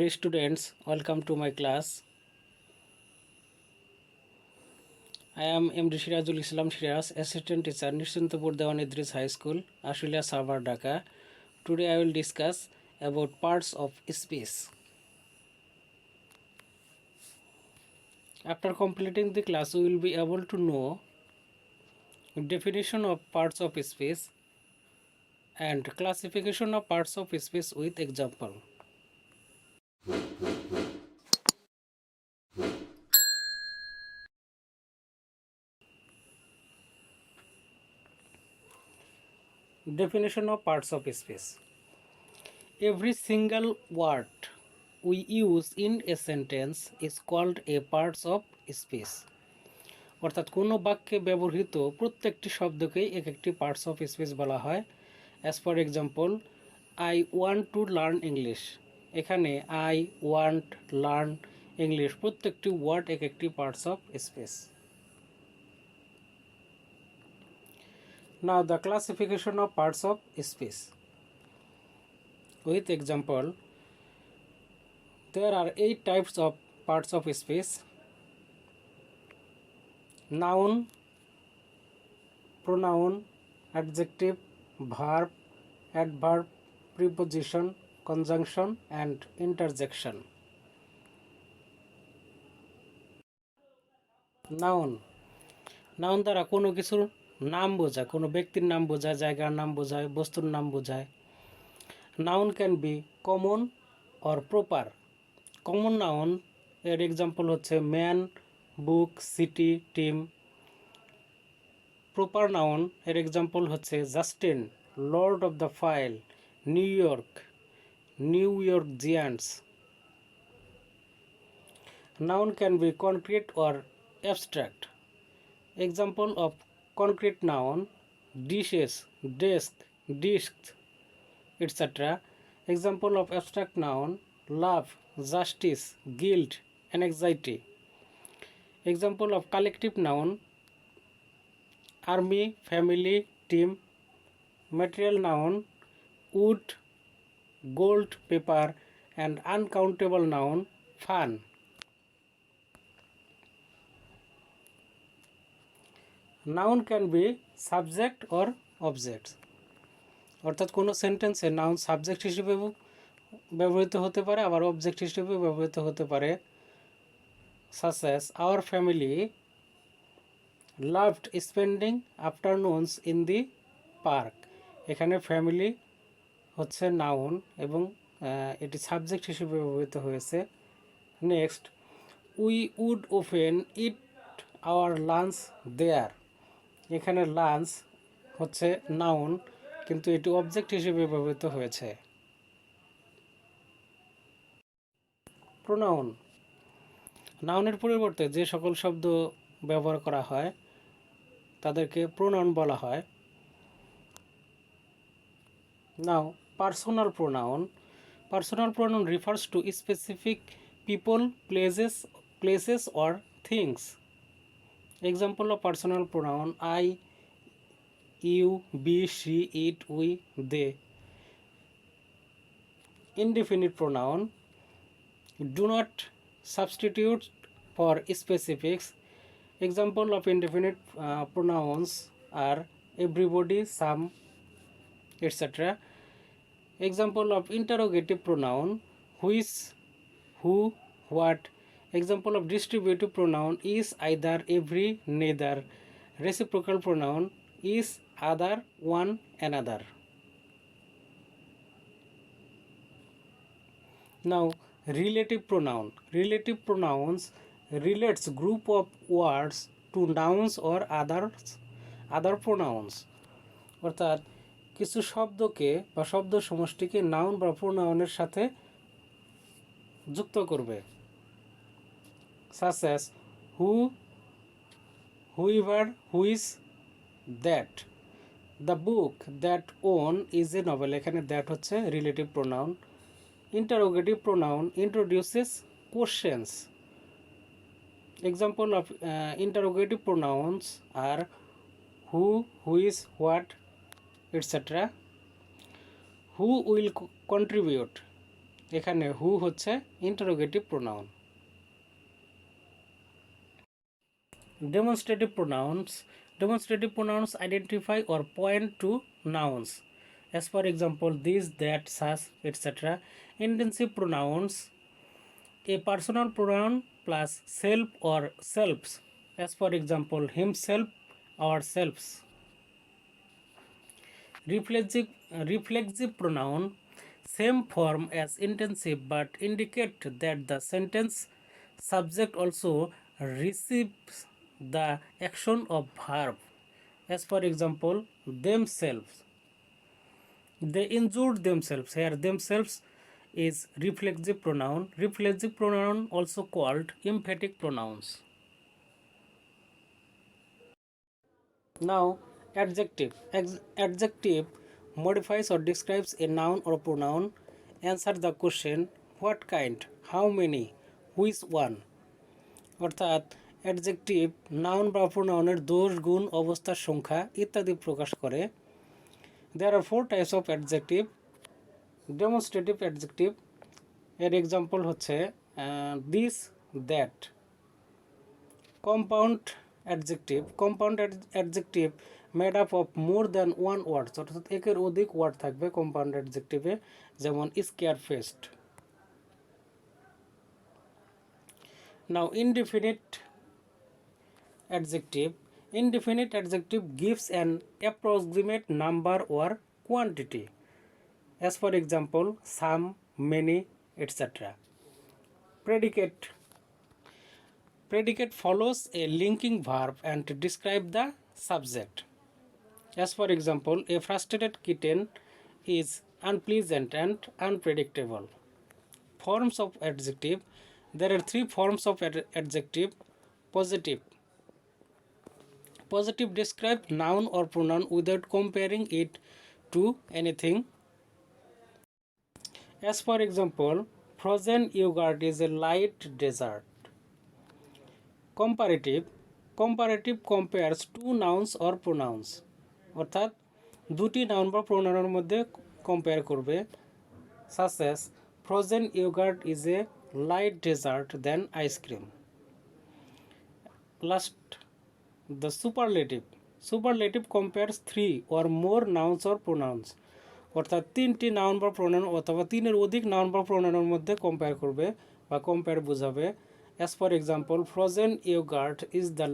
Dear students, welcome to my class. I am MD Sirazul Islam Siraz, Assistant Teacher, Nishuntapur Dewan Idris High School, Ashulia Savar, Dhaka. Today I will discuss about parts of speech. After completing the class, we will be able to know definition of parts of speech and classification of parts of speech with example. Definition of parts of speech. Every single word we use in a sentence is called a parts of speech. অর্থাৎ কোনো বাক্যে ব্যবহৃত প্রত্যেকটি শব্দকেই এক একটি parts of speech বলা হয়। As for example, I want to learn English. এখানে আই ওয়ান্ট, লার্ন, ইংলিশ প্রত্যেকটি ওয়ার্ড এক একটি parts of speech. Now the classification of parts of speech with example. There are 8 types of parts of speech: noun, pronoun, adjective, verb, adverb, preposition, conjunction and interjection. Noun. Noun দ্বারা কোনো কিছুর নাম বোঝায়, কোনো ব্যক্তির নাম বোঝায়, জায়গার নাম বোঝায়, বস্তুর নাম বোঝায়। Noun can be common or proper. Common noun এর এক্সাম্পল হচ্ছে man, book, city, team. Proper noun এর এক্সাম্পল হচ্ছে Justin, lord of the flies, New York Giants. Noun can be concrete or abstract. Example of concrete noun: dishes, desk, discs, etc. Example of abstract noun: love, justice, guilt, anxiety. Example of collective noun: army, family, team. Material noun: wood, gold, paper, and uncountable noun: fun. Noun can be subject or object. অর্থাৎ কোনো সেন্টেন্সে noun subject হিসেবে ব্যবহৃত হতে পারে, আবার object হিসেবে ব্যবহৃত হতে পারে। such as our family loved spending afternoons in the park. এখানে ফ্যামিলি হচ্ছে নাউন এবং এটি সাবজেক্ট হিসেবে ব্যবহৃত হয়েছে। Next, we would open it our lunch there. এখানে লাঞ্চ হচ্ছে নাউন কিন্তু এটি অবজেক্ট হিসেবে ব্যবহৃত হয়েছে। প্রোনাউন। নাউনের পরিবর্তে যে সকল শব্দ ব্যবহার করা হয় তাদেরকে প্রোনাউন বলা হয়। Now personal pronoun. Personal pronoun refers to specific people, places or things. Example of personal pronoun: I, you, we, she, it, we, they. Indefinite pronoun: do not substitute for specifics. Example of indefinite pronouns are everybody, some, etc. Example of interrogative pronoun: which, who, what. Example of distributive pronoun: is, either, every, neither. Reciprocal pronoun: is, other, one, another. Now relative pronoun. Relative pronouns relates group of words to nouns or other pronouns. অর্থাৎ কিছু শব্দকে বা শব্দ সমষ্টিকে noun বা প্রোনাউনের সাথে যুক্ত করবে। such as who, whoever, which, that. The book that own is a novel. এখানে that হচ্ছে relative pronoun. Interrogative pronoun introduces questions. Example of interrogative pronouns are who, which, what, etc. Who will contribute? এখানে হু হচ্ছে interrogative pronoun. Demonstrative pronouns identify or point to nouns. As for example, this, that, such, etc. Intensive pronouns, a personal pronoun plus self or selves. As for example, himself, ourselves. Reflexive pronoun, same form as intensive but indicate that the sentence subject also receives the action of verb. As for example, themselves, they injured themselves. Here themselves is reflexive pronoun also called emphatic pronouns. Now, adjective modifies or describes a noun or pronoun. Answer the question what kind, how many, which one. অর্থাৎ adjective noun বা প্রোনাউনের দোষ গুণ অবস্থার সংখ্যা ইত্যাদি প্রকাশ করে। There are 4 types of adjective. Demonstrative adjective এর example হচ্ছে this, that. Compound adjective made up of more than one word, অর্থাৎ একের অধিক ওয়ার্ড থাকবে কম্পাউন্ড অ্যাডজেক্টিভে, যেমন square faced. Now indefinite adjective gives an approximate number or quantity. As for example, some, many, etc. Predicate follows a linking verb and describe the subject. As for example, a frustrated kitten is unpleasant and unpredictable. Forms of adjective. There are 3 forms of adjective. Positive describe noun or pronoun without comparing it to anything. As for example, frozen yogurt is a light dessert. Comparative compares 2 nouns or pronouns, অর্থাৎ দুটি noun বা প্রোনাউনের মধ্যে compare করবে। such as frozen yogurt is a light dessert than ice cream. Last, the superlative compares 3 or more nouns or pronouns, অর্থাৎ 3টি noun বা pronoun অথবা 3-এর অধিক নাউন বা প্রোনাউনের মধ্যে কম্পেয়ার করবে বা কম্পেয়ার বোঝাবে। As for example, frozen yogurt is the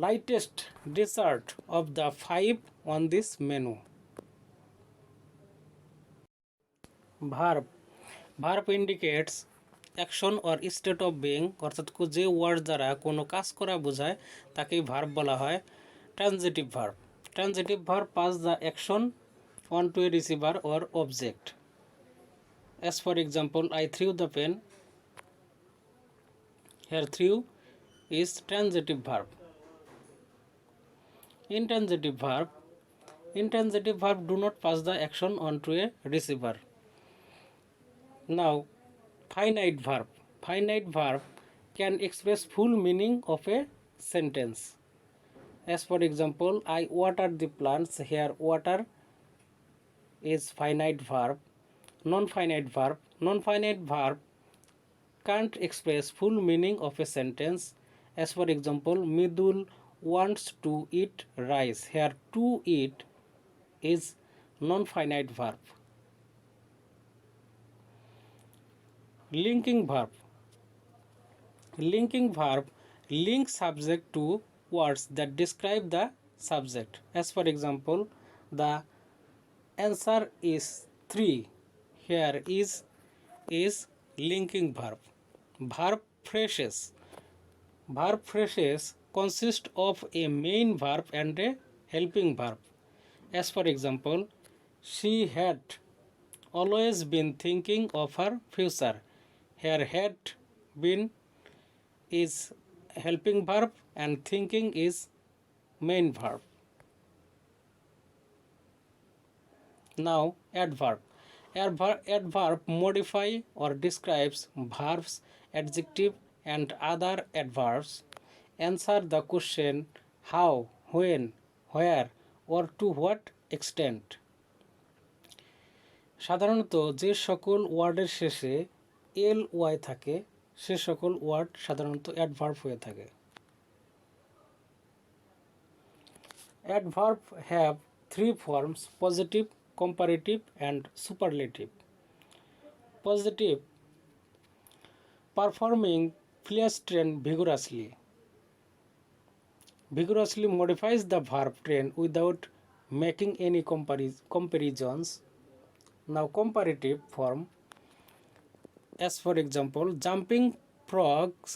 lightest dessert of the 5 on this menu. Verb indicates action or state of being, অর্থাৎ যে ওয়ার্ড দ্বারা কোনো কাজ করা বোঝায় তাকেই ভার্ব বলা হয়। Transitive verb pass the action on to a receiver or object. As for example, I threw the pen. Here threw is transitive verb. Intransitive verb do not pass the action on to a receiver. Now, finite verb can express full meaning of a sentence. As for example, I watered the plants. Here water is finite verb. Non-finite verb can't express full meaning of a sentence. As for example, Midul wants to eat rice. Here to eat is non-finite verb. Linking verb link subject to words that describe the subject. As for example, the answer is 3. Here is linking verb. Verb phrases consist of a main verb and a helping verb. As for example, she had always been thinking of her future. Here had been is helping verb and thinking is main verb. Now adverb modify or describes verbs, adjective and other adverbs. Answer the question how, when, where or to what extent. সাধারণত যে সকল ওয়ার্ডের শেষে L Y থাকে সে সকল word সাধারণত adverb হয়ে থাকে। Adverb have three forms: positive, comparative and superlative. Positive: performing flesh train vigorously. Vigorously modifies the verb train without making any comparisons. Now comparative form, as for example, jumping frogs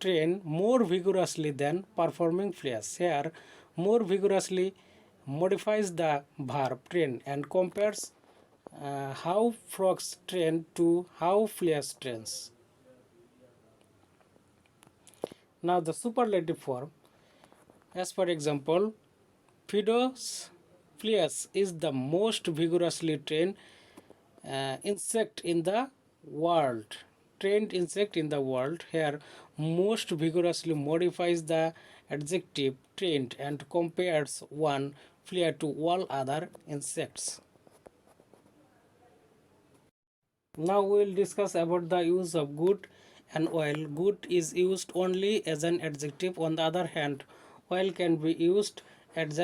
train more vigorously than performing flesh. Here more vigorously modifies the verb train and compares how frogs train to how flesh trains. Now the superlative form, as for example, Fido's fleas is the most vigorously trained insect in the world. Trained insect in the world. Here, most vigorously modifies the adjective trained and compares one flea to all other insects. Now we will discuss about the use of good and oil. Good is used only as an adjective. On the other hand, oil can be used as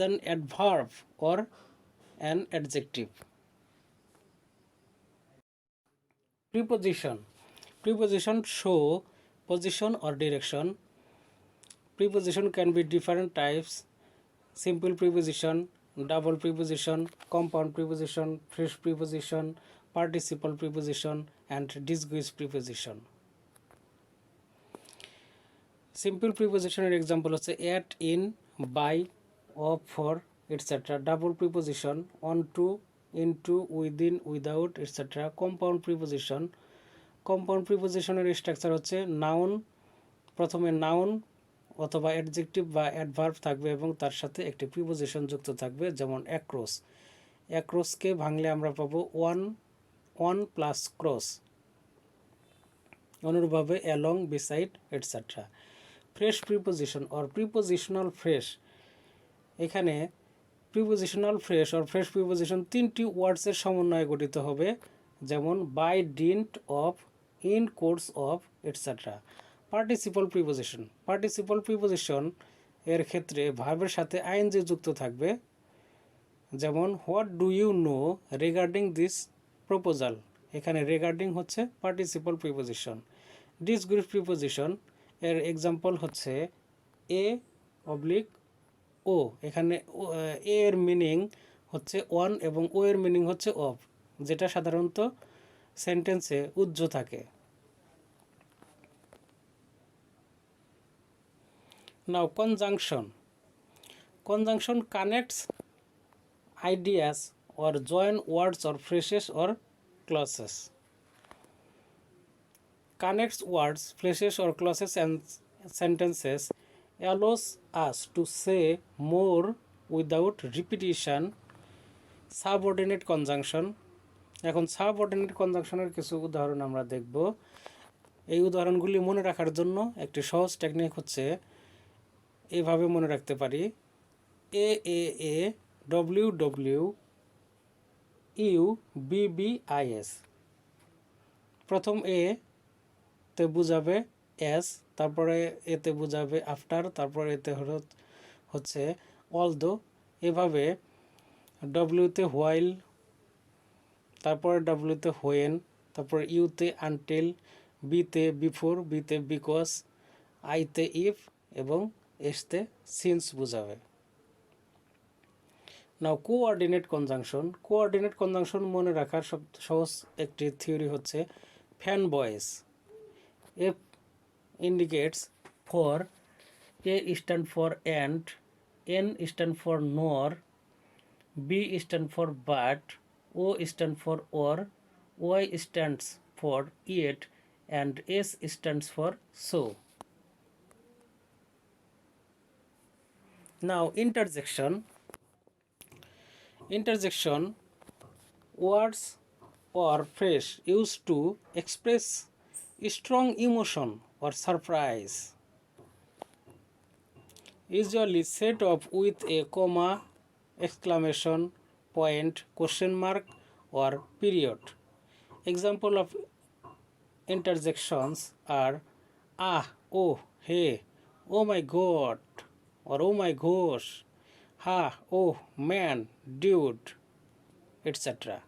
an adverb or an adjective. Preposition. Preposition show position or direction. Preposition can be different types: simple preposition, double preposition, compound preposition, phrase preposition, participle preposition, and disguised preposition. Simple প্রিপোজিশনের example হচ্ছে at, in, by, of, for, etcetera. Double preposition on to, in to, within, without, etcetera. Compound preposition, compound প্রিপোজিশনের structure হচ্ছে noun, প্রথমে noun অথবা adjective বা adverb থাকবে এবং তার সাথে একটি প্রিপোজিশন যুক্ত থাকবে, যেমন অ্যাক্রস। অ্যাক্রসকে ভাঙলে আমরা পাবো ওয়ান প্লাস ক্রস। অনুরূপভাবে along, beside, etcetera. Phrase preposition or prepositional phrase, এখানে prepositional phrase or phrase preposition তিনটি ওয়ার্ডসের সমন্বয়ে গঠিত হবে, যেমন by, dint, of, in course of, etcetera. Participle preposition, participle preposition এর ক্ষেত্রে ভার্বের সাথে আইএনজি যুক্ত থাকবে, যেমন what do you know regarding this proposal. এখানে রিগার্ডিং হচ্ছে পার্টিসিপল প্রিপোজিশন। ডিসগ্রুপ প্রিপোজিশন এর এক্সাম্পল হচ্ছে এ অবলিক ও। এখানে এ এর মিনিং হচ্ছে অন এবং ও এর মিনিং হচ্ছে অফ, যেটা সাধারণত সেন্টেন্সে উজ্জ্ব থাকে। Now conjunction. Conjunction connects ideas or join words or phrases or clauses. Connects words, phrases or clauses and sentences, allows us to say more without repetition. Subordinate conjunction. এখন subordinate কনজাংশনের কিছু উদাহরণ আমরা দেখব। এই উদাহরণগুলি মনে রাখার জন্য একটি সহজ টেকনিক হচ্ছে এইভাবে মনে রাখতে পারি: A A A, W W, U B B I S. প্রথম এ তে বুঝাবে এস, তারপরে এতে বুঝাবে আফটার, তারপরে এতে হচ্ছে অলদো। এভাবে ডব্লিউতে হোয়াইল, তারপরে ডব্লিউতে হোয়েন, তারপরে ইউতে আনটিল, বিতে বিফোর, বিতে বিকজ, আইতে ইফ এবং এসতে সিন্স বুঝাবে। নাও কোঅর্ডিনেট কনজাংশন। কোঅর্ডিনেট কনজাংশন মনে রাখার সহজ একটি থিওরি হচ্ছে fan voice. F indicates for, A stand for and, N stand for nor, B stand for but, O stand for or, Y stands for yet, and S stands for so. Now interjection. Interjection, words or phrase used to express strong emotion or surprise, usually set off with a comma, exclamation, point, question mark, or period. Example of interjections are ah, oh, hey, oh my god, or oh my gosh, ha, oh man, dude, etc.